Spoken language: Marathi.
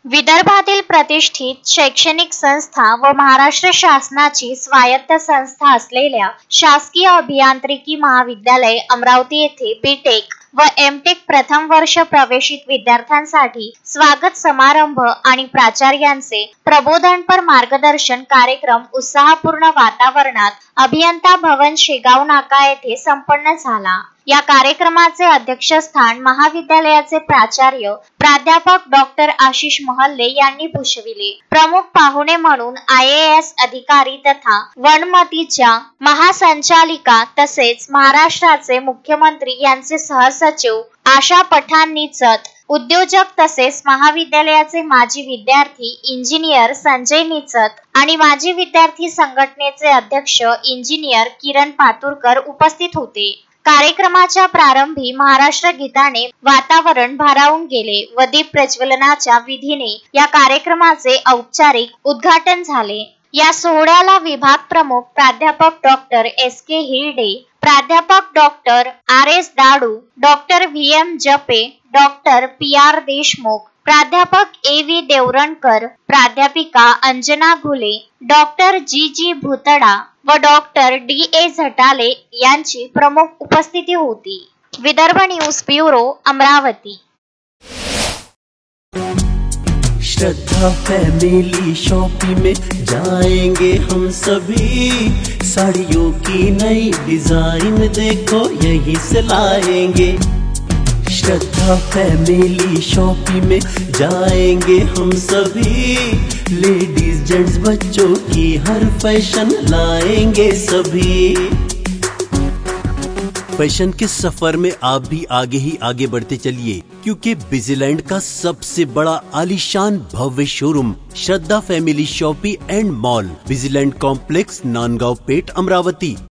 विदर्भातील प्रतिष्ठित शैक्षणिक संस्था व महाराष्ट्र शासनाची स्वायत्त संस्था असलेल्या शासकीय अभियांत्रिकी महाविद्यालय अमरावती येथे बीटेक व एमटेक प्रथम वर्ष प्रवेशित विद्यार्थ्यांसाठी स्वागत समारंभ आणि प्राचार्यांचे प्रबोधनपर मार्गदर्शन कार्यक्रम उत्साहपूर्ण वातावरणात अभियंता भवन शेगाव नाका येथे संपन्न झाला। या कार्यक्रमाचे अध्यक्षस्थान महाविद्यालयाचे प्राचार्य प्राध्यापक डॉक्टर आशिष महल्ले यांनी भूषविले। प्रमुख पाहुणे म्हणून IAS अधिकारी तथा वनमतीच्या महासंचालिका तसेच महाराष्ट्राचे मुख्यमंत्री यांचे सहसचिव आशा पठाण निचत, उद्योजक तसेच महाविद्यालयाचे माजी विद्यार्थी इंजिनियर संजय निचत आणि माजी विद्यार्थी संघटनेचे अध्यक्ष इंजिनियर किरण पातुरकर उपस्थित होते। कार्यक्रमाच्या प्रारंभी महाराष्ट्र गीताने वातावरण भारावून गेले व दीप प्रज्वलनाच्या विधीने या कार्यक्रमाचे औपचारिक उद्घाटन झाले। या सोहळ्याला विभाग प्रमुख प्राध्यापक डॉक्टर SK हिरडे, प्राध्यापक doctor RS Dadu, doctor VM Jape, doctor PR Deshmukh, प्राध्यापक AV देवरणकर, प्राध्यापिका अंजना घुले, डॉक्टर GG भुतडा व डॉक्टर DA झटाले यांची प्रमुख उपस्थिती होती। Vidarbha news bureau Amravati. Shraddha family shopping में जाएंगे हम सभी, साड़ियों की नई डिजाइन देखो यहीं से लाएंगे। श्रद्धा फैमिली शॉपिंग में जाएंगे हम सभी, लेडीज जेंट्स बच्चों की हर फैशन लाएंगे सभी। फैशन के सफर में आप भी आगे ही आगे बढ़ते चलिए, क्योंकि बिजीलैंड का सबसे बड़ा आलीशान भव्य showroom Shraddha family shopping and mall, Busyland complex, Nandgaon Peth, Amravati.